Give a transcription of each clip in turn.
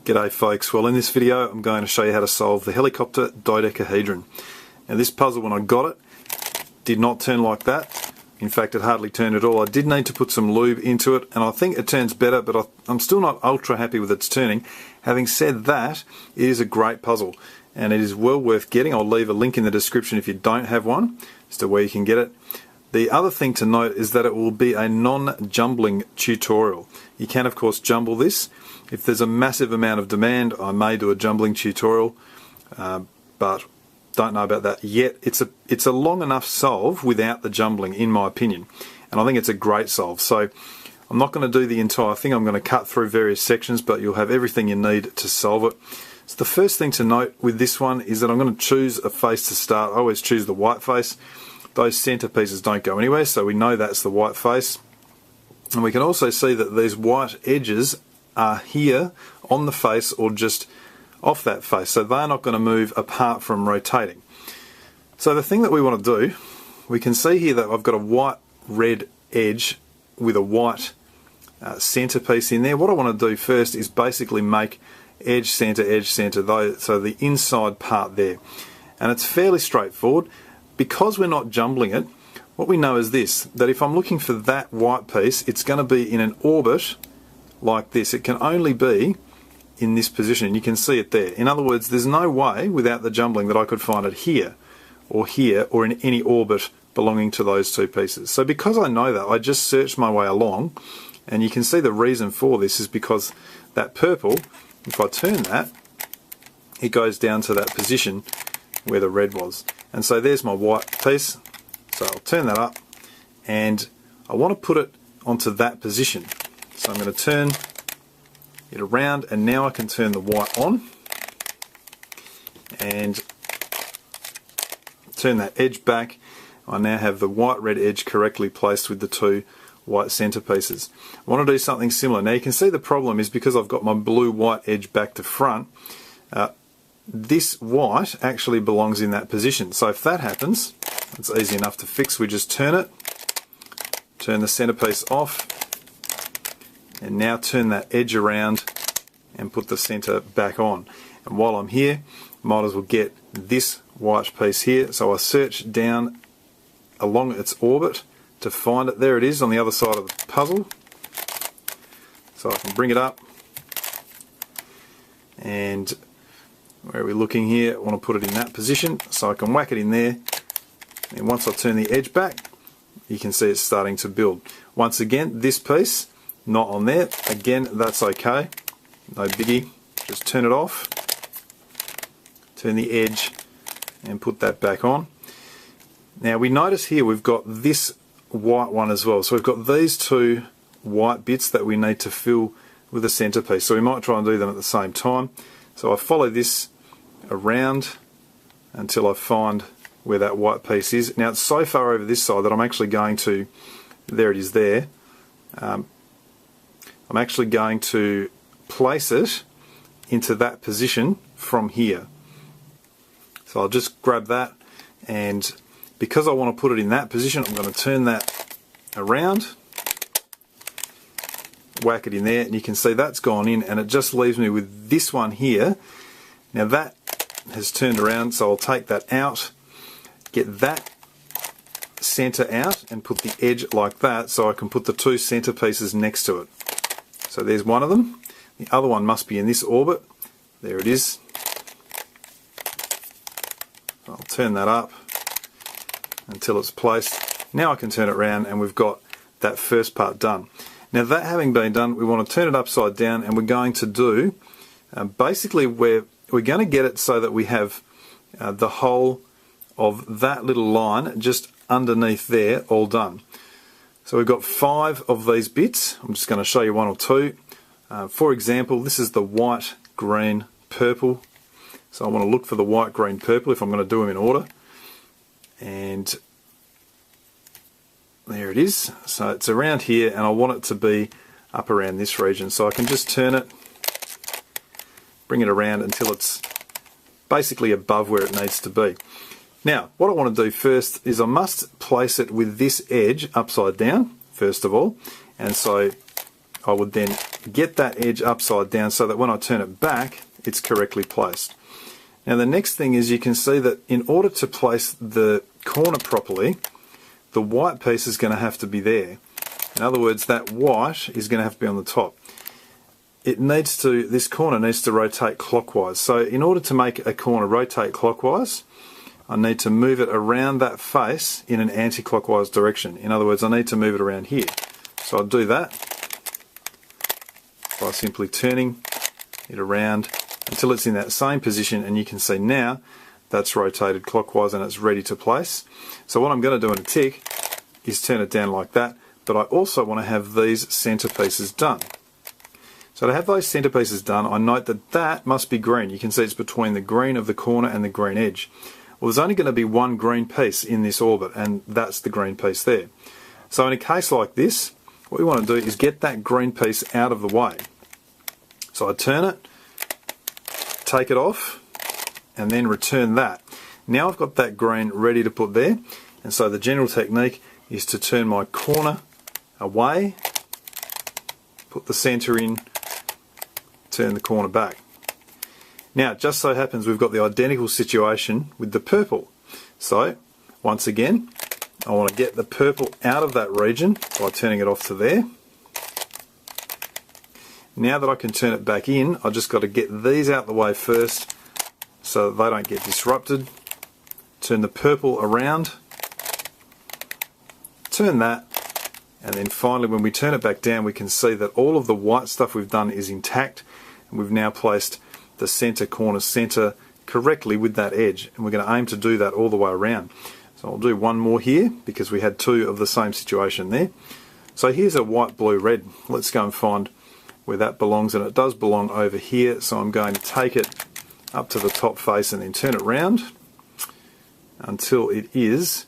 G'day folks, well in this video I'm going to show you how to solve the helicopter dodecahedron. Now this puzzle, when I got it, did not turn like that. In fact, it hardly turned at all. I did need to put some lube into it and I think it turns better, but I'm still not ultra happy with its turning. Having said that, it is a great puzzle and it is well worth getting. I'll leave a link in the description if you don't have one as to where you can get it. The other thing to note is that it will be a non-jumbling tutorial. You can of course jumble this. If there's a massive amount of demand, I may do a jumbling tutorial, but don't know about that yet. It's a long enough solve without the jumbling, in my opinion, and I think it's a great solve. So I'm not going to do the entire thing. I'm going to cut through various sections, but you'll have everything you need to solve it. So the first thing to note with this one is that I'm going to choose a face to start. I always choose the white face. Those center pieces don't go anywhere, so we know that's the white face. And we can also see that these white edges are here on the face or just off that face, so they're not going to move apart from rotating. So the thing that we want to do, we can see here that I've got a white red edge with a white centerpiece in there. What I want to do first is basically make edge center, so the inside part there, and it's fairly straightforward. Because we're not jumbling it, what we know is this, that if I'm looking for that white piece, it's going to be in an orbit like this. It can only be in this position, and you can see it there. In other words, there's no way without the jumbling that I could find it here or in any orbit belonging to those two pieces. So because I know that, I just searched my way along, and you can see the reason for this is because that purple, if I turn that, it goes down to that position where the red was. And so there's my white piece, so I'll turn that up and I want to put it onto that position. So I'm going to turn it around and now I can turn the white on and turn that edge back. I now have the white red edge correctly placed with the two white center pieces. I want to do something similar. Now you can see the problem is because I've got my blue white edge back to front, this white actually belongs in that position. So if that happens, it's easy enough to fix. We just turn it, turn the centerpiece off, and now turn that edge around and put the center back on. And while I'm here, might as well get this white piece here. So I search down along its orbit to find it. There it is on the other side of the puzzle. So I can bring it up, and where are we looking here? I want to put it in that position, so I can whack it in there, and once I turn the edge back, you can see it's starting to build. Once again, this piece, not on there. Again, that's okay, no biggie. Just turn it off, turn the edge, and put that back on. Now we notice here we've got this white one as well, so we've got these two white bits that we need to fill with a centerpiece, so we might try and do them at the same time. So I follow this around until I find where that white piece is. Now it's so far over this side that I'm actually going to, there it is there, I'm actually going to place it into that position from here. So I'll just grab that, and because I want to put it in that position, I'm going to turn that around, whack it in there, and you can see that's gone in, and it just leaves me with this one here. Now that has turned around, so I'll take that out, get that center out and put the edge like that so I can put the two center pieces next to it. So there's one of them. The other one must be in this orbit. There it is. I'll turn that up until it's placed. Now I can turn it around and we've got that first part done. Now that having been done, we want to turn it upside down, and we're going to do basically we're going to get it so that we have the whole of that little line just underneath there all done. So we've got 5 of these bits. I'm just going to show you 1 or 2. For example, this is the white, green, purple. So I want to look for the white, green, purple if I'm going to do them in order. And there it is. So it's around here, and I want it to be up around this region. So I can just turn it, bring it around until it's basically above where it needs to be. Now, what I want to do first is I must place it with this edge upside down, first of all, And so I would then get that edge upside down so that when I turn it back, it's correctly placed. Now the next thing is you can see that in order to place the corner properly, the white piece is going to have to be there. In other words, that white is going to have to be on the top. This corner needs to rotate clockwise. So in order to make a corner rotate clockwise, I need to move it around that face in an anti-clockwise direction. In other words, I need to move it around here. So I'll do that by simply turning it around until it's in that same position, and you can see now that's rotated clockwise and it's ready to place. So what I'm going to do in a tick is turn it down like that, but I also want to have these centre pieces done. So to have those centre pieces done, I note that that must be green. You can see it's between the green of the corner and the green edge. Well, there's only going to be one green piece in this orbit, and that's the green piece there. So in a case like this, what we want to do is get that green piece out of the way. So I turn it, take it off, and then return that. Now I've got that green ready to put there, and so the general technique is to turn my corner away, put the centre in, turn the corner back. Now it just so happens we've got the identical situation with the purple. So once again, I want to get the purple out of that region by turning it off to there. Now that I can turn it back in, I've just got to get these out the way first so that they don't get disrupted. Turn the purple around, turn that, and then finally when we turn it back down we can see that all of the white stuff we've done is intact, and we've now placed the centre corner centre correctly with that edge, and we're going to aim to do that all the way around. So I'll do one more here because we had two of the same situation there. So here's a white, blue, red. Let's go and find where that belongs, and it does belong over here, so I'm going to take it up to the top face and then turn it round until it is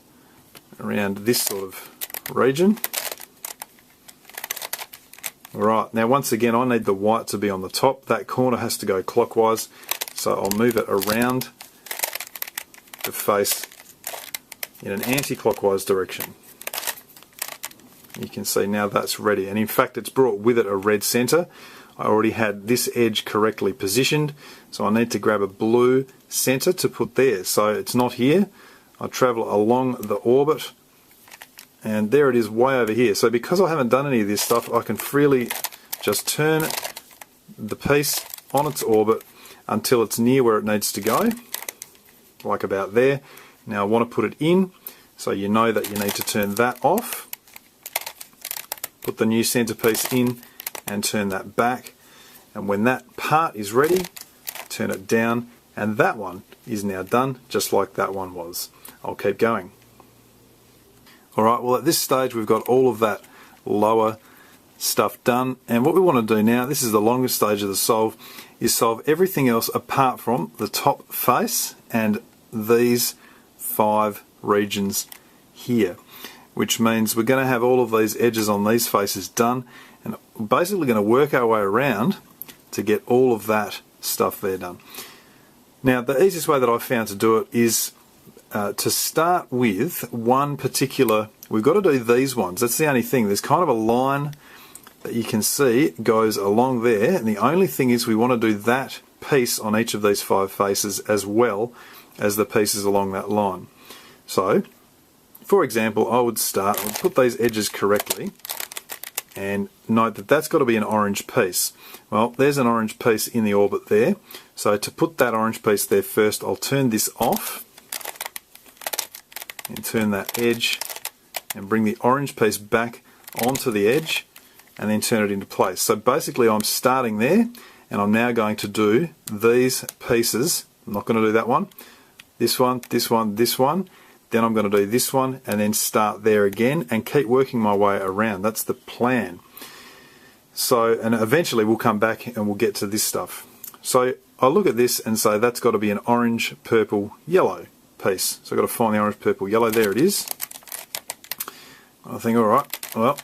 around this sort of region. Alright, now once again I need the white to be on the top. That corner has to go clockwise, so I'll move it around the face in an anti-clockwise direction. You can see now that's ready, and in fact it's brought with it a red centre. I already had this edge correctly positioned, so I need to grab a blue centre to put there. So it's not here, I travel along the orbit, and there it is way over here. So because I haven't done any of this stuff, I can freely just turn the piece on its orbit until it's near where it needs to go, like about there. Now I want to put it in, so you know that you need to turn that off, put the new centerpiece in and turn that back, and when that part is ready, turn it down, and that one is now done just like that one was. I'll keep going. Alright, well at this stage we've got all of that lower stuff done, and what we want to do now, this is the longest stage of the solve, is solve everything else apart from the top face and these 5 regions here, which means we're going to have all of these edges on these faces done, and we're basically going to work our way around to get all of that stuff there done. Now the easiest way that I've found to do it is to start with one particular, we've got to do these ones. That's the only thing. There's kind of a line that you can see goes along there, and the only thing is we want to do that piece on each of these 5 faces as well as the pieces along that line. So for example, I would put these edges correctly and note that that's got to be an orange piece. Well, there's an orange piece in the orbit there, so to put that orange piece there first, I'll turn this off and turn that edge and bring the orange piece back onto the edge and then turn it into place. So basically I'm starting there, and I'm now going to do these pieces. I'm not going to do that one, this one, this one, this one, then I'm going to do this one and then start there again and keep working my way around. That's the plan. So, and eventually we'll come back and we'll get to this stuff. So I look at this and say that's got to be an orange, purple, yellow piece. So I've got to find the orange, purple, yellow. There it is. I think, alright, well,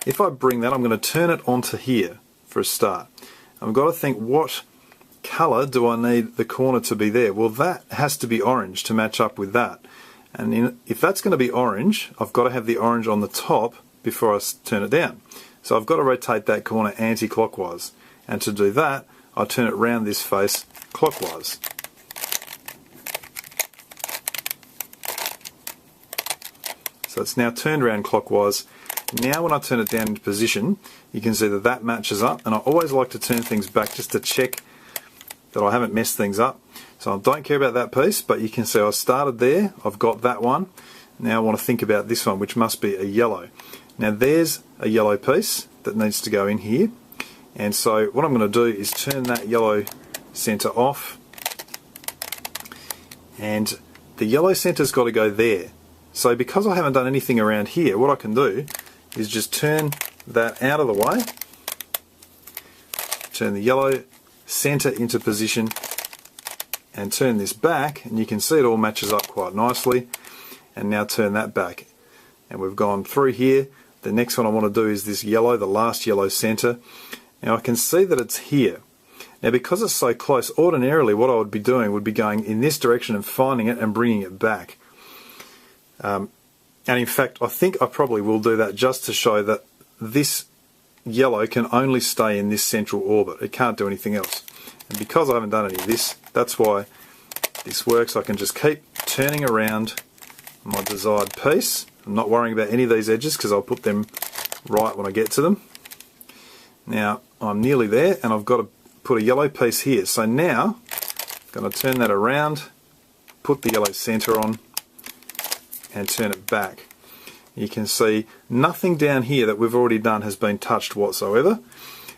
if I bring that, I'm going to turn it onto here for a start. I've got to think, what colour do I need the corner to be there? Well, that has to be orange to match up with that. And if that's going to be orange, I've got to have the orange on the top before I turn it down. So I've got to rotate that corner anti-clockwise, and to do that I turn it round this face clockwise. So it's now turned around clockwise. Now when I turn it down into position, you can see that that matches up, and I always like to turn things back just to check that I haven't messed things up. So I don't care about that piece, but you can see I started there, I've got that one. Now I want to think about this one, which must be a yellow. Now there's a yellow piece that needs to go in here, and so what I'm going to do is turn that yellow centre off, and the yellow centre's got to go there. So because I haven't done anything around here, what I can do is just turn that out of the way, turn the yellow centre into position, and turn this back, and you can see it all matches up quite nicely. And now turn that back, and we've gone through here. The next one I want to do is this yellow, the last yellow centre. Now I can see that it's here. Now because it's so close, ordinarily what I would be doing would be going in this direction and finding it and bringing it back. And in fact I think I probably will do that just to show that this yellow can only stay in this central orbit. It can't do anything else. And because I haven't done any of this, that's why this works. I can just keep turning around my desired piece. I'm not worrying about any of these edges because I'll put them right when I get to them. Now I'm nearly there, and I've got to put a yellow piece here. So now I'm going to turn that around, put the yellow centre on, and turn it back. You can see nothing down here that we've already done has been touched whatsoever.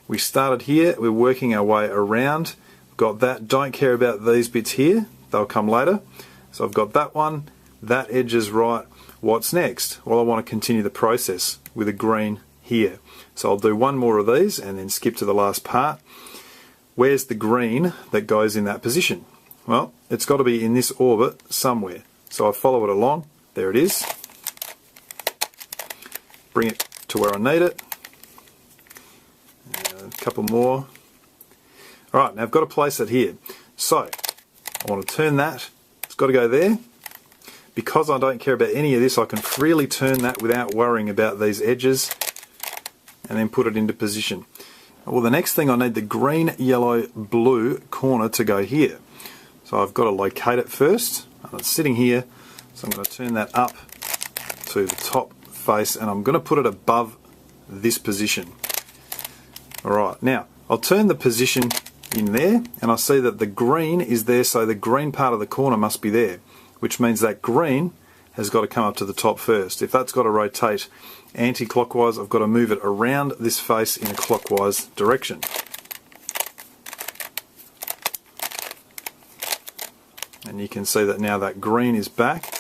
We started here, we're working our way around, got that, don't care about these bits here, they'll come later. So I've got that one, that edge is right. What's next? Well, I want to continue the process with a green here. So I'll do one more of these and then skip to the last part. Where's the green that goes in that position? Well, it's got to be in this orbit somewhere. So I follow it along, there it is. Bring it to where I need it. A couple more. Alright, now I've got to place it here. So I want to turn that, it's got to go there. Because I don't care about any of this, I can freely turn that without worrying about these edges, and then put it into position. Well, the next thing I need the green, yellow, blue corner to go here. So I've got to locate it first, and it's sitting here, so I'm going to turn that up to the top face, and I'm going to put it above this position. Alright, now I'll turn the position in there, and I see that the green is there, so the green part of the corner must be there, which means that green has got to come up to the top first. If that's got to rotate anti-clockwise, I've got to move it around this face in a clockwise direction. And you can see that now that green is back.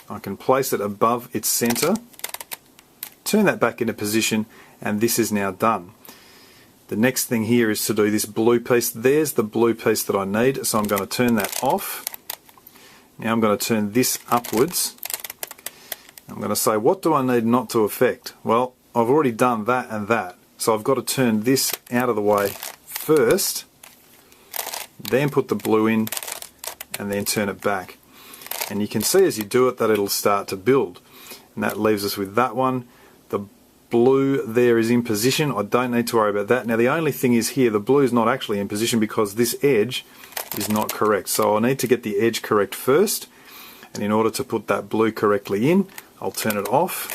I can place it above its centre, turn that back into position, and this is now done. The next thing here is to do this blue piece. There's the blue piece that I need, so I'm going to turn that off. Now I'm going to turn this upwards. I'm going to say, what do I need not to affect? Well, I've already done that and that, so I've got to turn this out of the way first, then put the blue in, and then turn it back. And you can see as you do it that it'll start to build. And that leaves us with that one. The blue there is in position. I don't need to worry about that. Now the only thing is here, the blue is not actually in position because this edge is not correct. So I need to get the edge correct first. And in order to put that blue correctly in, I'll turn it off.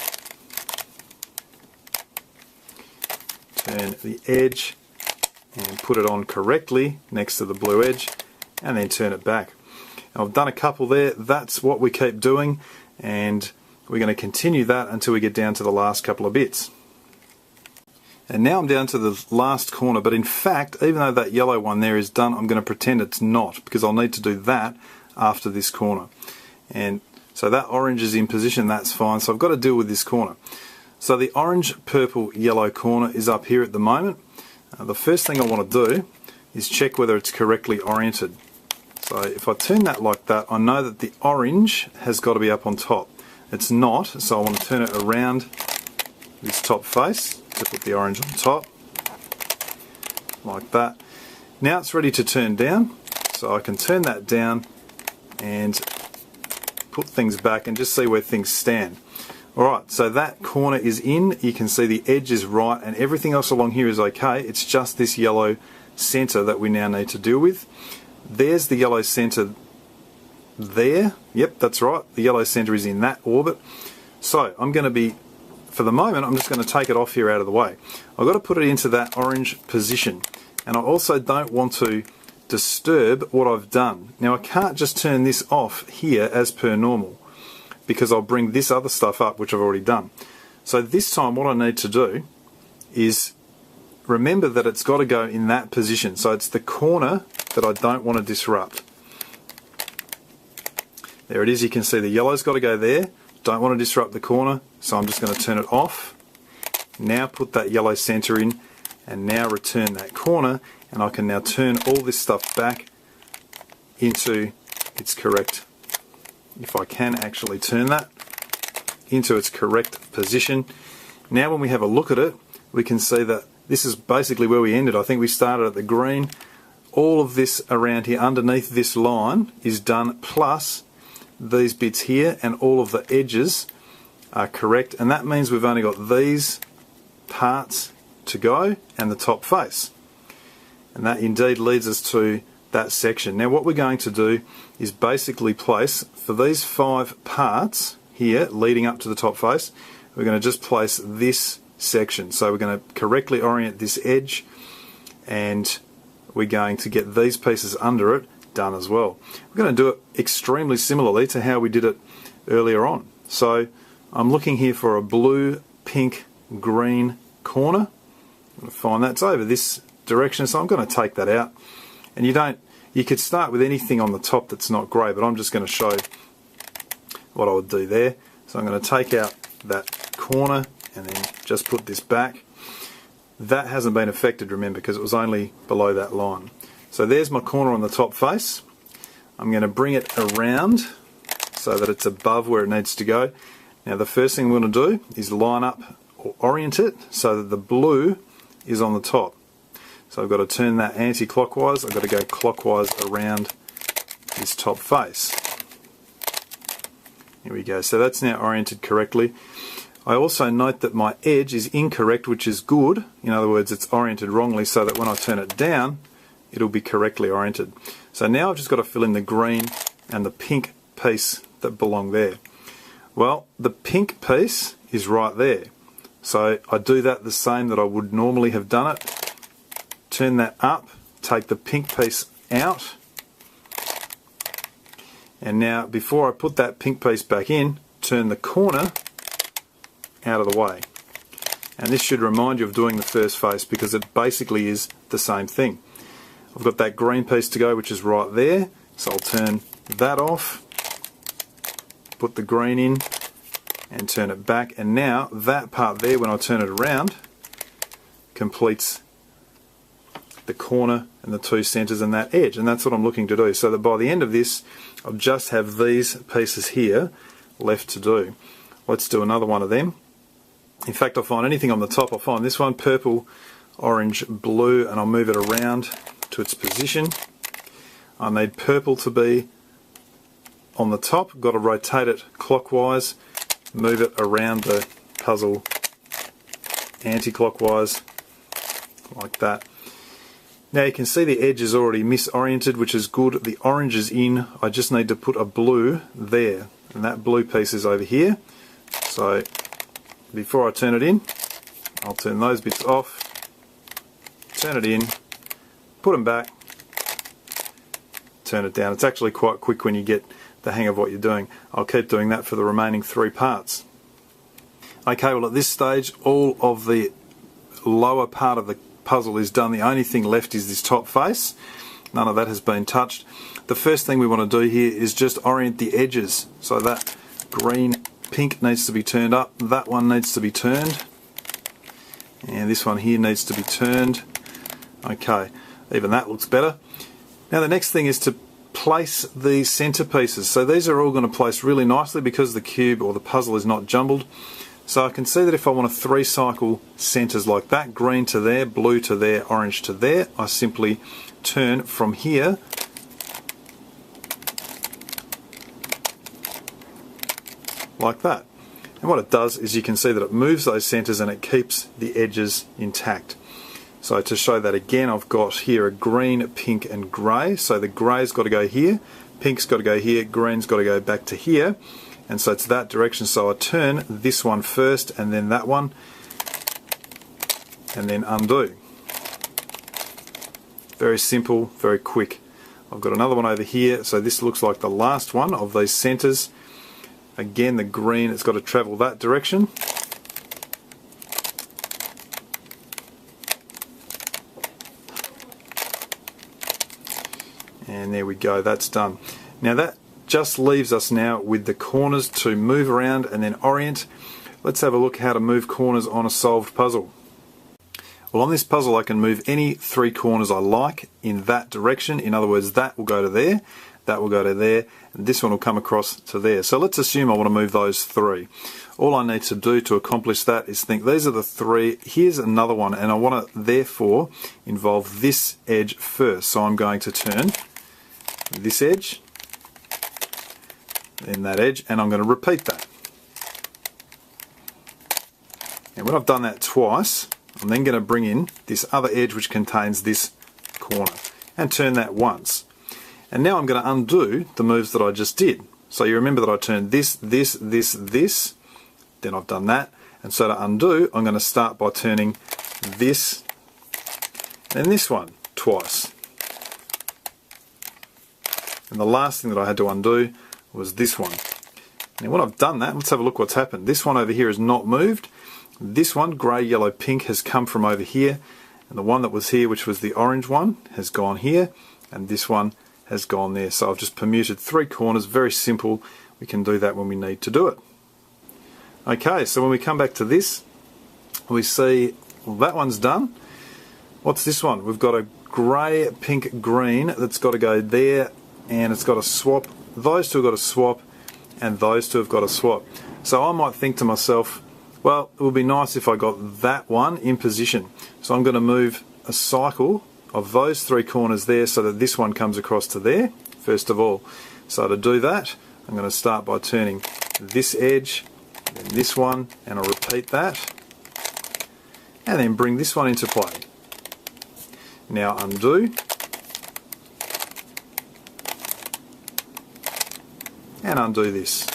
Turn the edge and put it on correctly next to the blue edge, and then turn it back. I've done a couple there. That's what we keep doing, and we're going to continue that until we get down to the last couple of bits. And now I'm down to the last corner, but in fact, even though that yellow one there is done, I'm going to pretend it's not, because I'll need to do that after this corner. And so that orange is in position, that's fine, so I've got to deal with this corner. So the orange, purple, yellow corner is up here at the moment. The first thing I want to do is check whether it's correctly oriented. So if I turn that like that, I know that the orange has got to be up on top. It's not, so I want to turn it around this top face to put the orange on top, like that. Now it's ready to turn down, so I can turn that down and put things back and just see where things stand. Alright, so that corner is in, you can see the edge is right and everything else along here is okay. It's just this yellow centre that we now need to deal with. There's the yellow centre there. Yep, that's right. The yellow centre is in that orbit. So I'm going to be, for the moment, I'm just going to take it off here out of the way. I've got to put it into that orange position. And I also don't want to disturb what I've done. Now I can't just turn this off here as per normal, because I'll bring this other stuff up which I've already done. So this time what I need to do is remember that it's got to go in that position. So it's the corner that I don't want to disrupt. There it is, you can see the yellow's got to go there. Don't want to disrupt the corner, so I'm just going to turn it off. Now put that yellow centre in and now return that corner, and I can now turn all this stuff back into its correct, if I can actually turn that into its correct position. Now when we have a look at it, we can see that this is basically where we ended. I think we started at the green. All of this around here underneath this line is done, plus these bits here, and all of the edges are correct, and that means we've only got these parts to go and the top face, and that indeed leads us to that section. Now what we're going to do is basically place, for these 5 parts here leading up to the top face, we're going to just place this section. So we're going to correctly orient this edge, and we're going to get these pieces under it done as well. We're going to do it extremely similarly to how we did it earlier on. So I'm looking here for a blue, pink, green corner. I'm going to find that's over this direction, so I'm going to take that out. And you could start with anything on the top that's not grey, but I'm just going to show what I would do there. So I'm going to take out that corner and then just put this back. That hasn't been affected, remember, because it was only below that line. So there's my corner on the top face. I'm going to bring it around so that it's above where it needs to go. Now the first thing we're going to do is line up or orient it so that the blue is on the top. So I've got to turn that anti-clockwise. I've got to go clockwise around this top face. Here we go. So that's now oriented correctly. I also note that my edge is incorrect, which is good. In other words, it's oriented wrongly, so that when I turn it down, it'll be correctly oriented. So now I've just got to fill in the green and the pink piece that belong there. Well, the pink piece is right there. So I do that the same that I would normally have done it. Turn that up, take the pink piece out, and now before I put that pink piece back in, turn the corner out of the way. And this should remind you of doing the first face, because it basically is the same thing. I've got that green piece to go, which is right there, so I'll turn that off, put the green in and turn it back, and now that part there, when I turn it around, completes the corner and the 2 centres and that edge, and that's what I'm looking to do, so that by the end of this I'll just have these pieces here left to do. Let's do another one of them. In fact, I'll find anything on the top. I'll find this one, purple, orange, blue, and I'll move it around to its position. I need purple to be on the top. Got to rotate it clockwise, move it around the puzzle anti-clockwise like that. Now you can see the edge is already misoriented, which is good. The orange is in. I just need to put a blue there, and that blue piece is over here. So before I turn it in, I'll turn those bits off, turn it in, put them back, turn it down. It's actually quite quick when you get the hang of what you're doing. I'll keep doing that for the remaining 3 parts. Okay, well at this stage all of the lower part of the puzzle is done. The only thing left is this top face. None of that has been touched. The first thing we want to do here is just orient the edges. So that green pink needs to be turned up, that one needs to be turned, and this one here needs to be turned. Okay, even that looks better. Now the next thing is to place the centre pieces. So these are all going to place really nicely because the cube or the puzzle is not jumbled. So I can see that if I want to 3-cycle centres like that, green to there, blue to there, orange to there, I simply turn from here like that. And what it does is you can see that it moves those centres and it keeps the edges intact. So to show that again, I've got here a green, pink and grey. So the grey's got to go here, pink's got to go here, green's got to go back to here. And so it's that direction. So I turn this one first and then that one, and then undo. Very simple, very quick. I've got another one over here, so this looks like the last one of these centres. Again, the green, it's got to travel that direction. And there we go, that's done. Now that just leaves us now with the corners to move around and then orient. Let's have a look how to move corners on a solved puzzle. Well, on this puzzle I can move any 3 corners I like in that direction. In other words, that will go to there, that will go to there, and this one will come across to there. So let's assume I want to move those 3. All I need to do to accomplish that is think these are the 3, here's another one, and I want to therefore involve this edge first. So I'm going to turn this edge, then that edge, and I'm going to repeat that. And when I've done that twice, I'm then going to bring in this other edge which contains this corner and turn that once. And now I'm going to undo the moves that I just did. So you remember that I turned this, this, then I've done that. And so to undo, I'm going to start by turning this and this one twice. And the last thing that I had to undo was this one. Now when I've done that, let's have a look what's happened. This one over here is not moved. This one, grey, yellow, pink, has come from over here, and the one that was here, which was the orange one, has gone here, and this one has gone there. So I've just permuted 3 corners, very simple. We can do that when we need to do it. Okay, so when we come back to this, we see, well, that one's done. What's this one? We've got a grey, pink, green that's got to go there, and it's got to swap. Those two have got to swap, and those two have got to swap. So I might think to myself, well, it would be nice if I got that one in position. So I'm going to move a cycle of those 3 corners there so that this one comes across to there, first of all. So to do that, I'm going to start by turning this edge, then this one, and I'll repeat that. And then bring this one into play. Now undo. And undo this.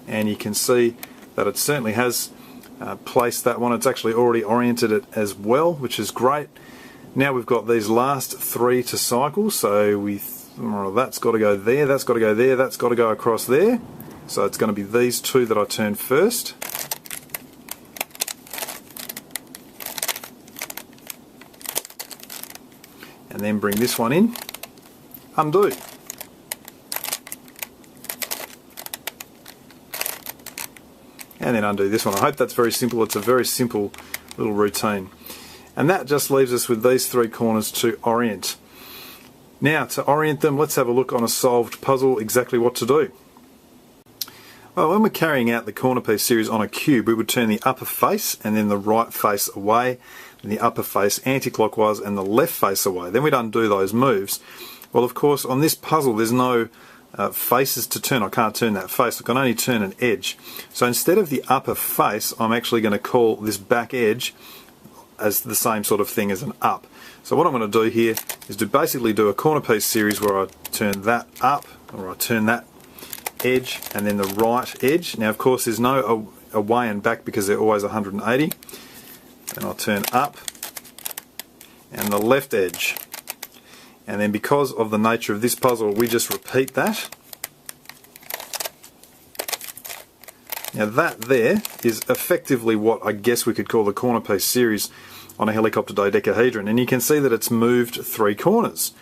And you can see that it certainly has placed that one. It's actually already oriented it as well, which is great. Now we've got these last 3 to cycle, so that's got to go there, that's got to go there, that's got to go across there. So it's going to be these 2 that I turn first. And then bring this one in, undo. And then undo this one. I hope that's very simple. It's a very simple little routine. And that just leaves us with these 3 corners to orient. Now to orient them, let's have a look on a solved puzzle exactly what to do. Well, when we're carrying out the corner piece series on a cube, we would turn the upper face and then the right face away, and the upper face anti-clockwise and the left face away. Then we'd undo those moves. Well, of course, on this puzzle there's no faces to turn. I can't turn that face. I can only turn an edge. So instead of the upper face, I'm actually going to call this back edge as the same sort of thing as an up. So what I'm going to do here is to basically do a corner piece series where I turn that up, or I turn that edge and then the right edge. Now of course there's no away and back because they're always 180. Then I'll turn up and the left edge. And then because of the nature of this puzzle, we just repeat that. Now that there is effectively what I guess we could call the corner piece series on a helicopter dodecahedron. And you can see that it's moved 3 corners.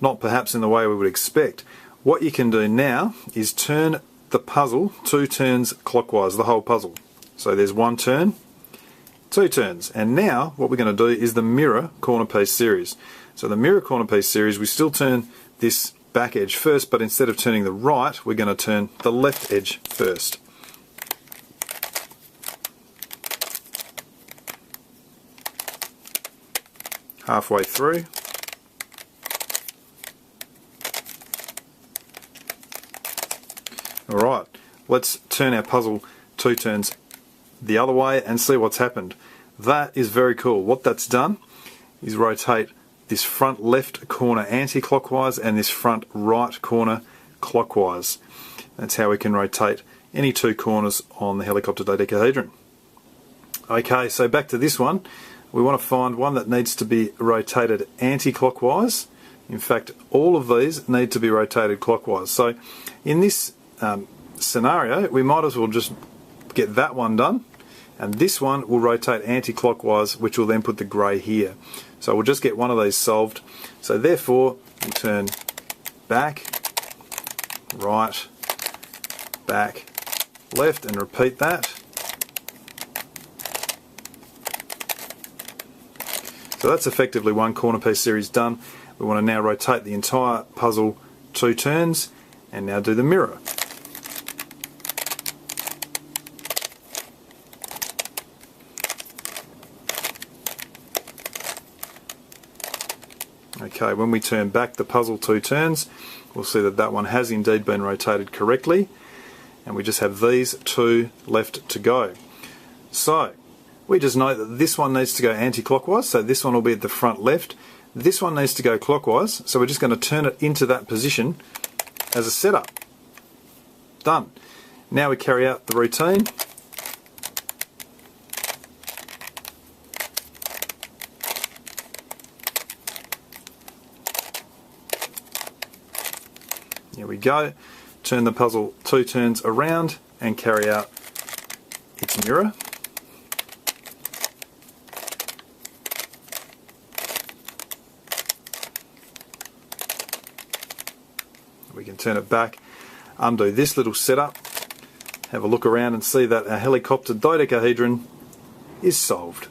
Not perhaps in the way we would expect. What you can do now is turn the puzzle 2 turns clockwise, the whole puzzle. So there's 1 turn, 2 turns. And now what we're going to do is the mirror corner piece series. So the mirror corner piece series, we still turn this back edge first, but instead of turning the right, we're going to turn the left edge first. Halfway through. Alright, let's turn our puzzle 2 turns the other way and see what's happened. That is very cool. What that's done is rotate this front left corner anti-clockwise and this front right corner clockwise. That's how we can rotate any 2 corners on the helicopter dodecahedron. Okay, so back to this one. We want to find one that needs to be rotated anti-clockwise. In fact, all of these need to be rotated clockwise. So in this scenario, we might as well just get that one done, and this one will rotate anti-clockwise, which will then put the grey here. So we'll just get one of these solved. So therefore, we'll turn back, right, back, left, and repeat that. So that's effectively one corner piece series done. We want to now rotate the entire puzzle 2 turns and now do the mirror. Okay, when we turn back the puzzle 2 turns, we'll see that that one has indeed been rotated correctly, and we just have these 2 left to go. So we just know that this one needs to go anti-clockwise, so this one will be at the front left. This one needs to go clockwise, so we're just going to turn it into that position as a setup. Done. Now we carry out the routine. Here we go. Turn the puzzle 2 turns around and carry out its mirror. We can turn it back, undo this little setup, have a look around and see that our helicopter dodecahedron is solved.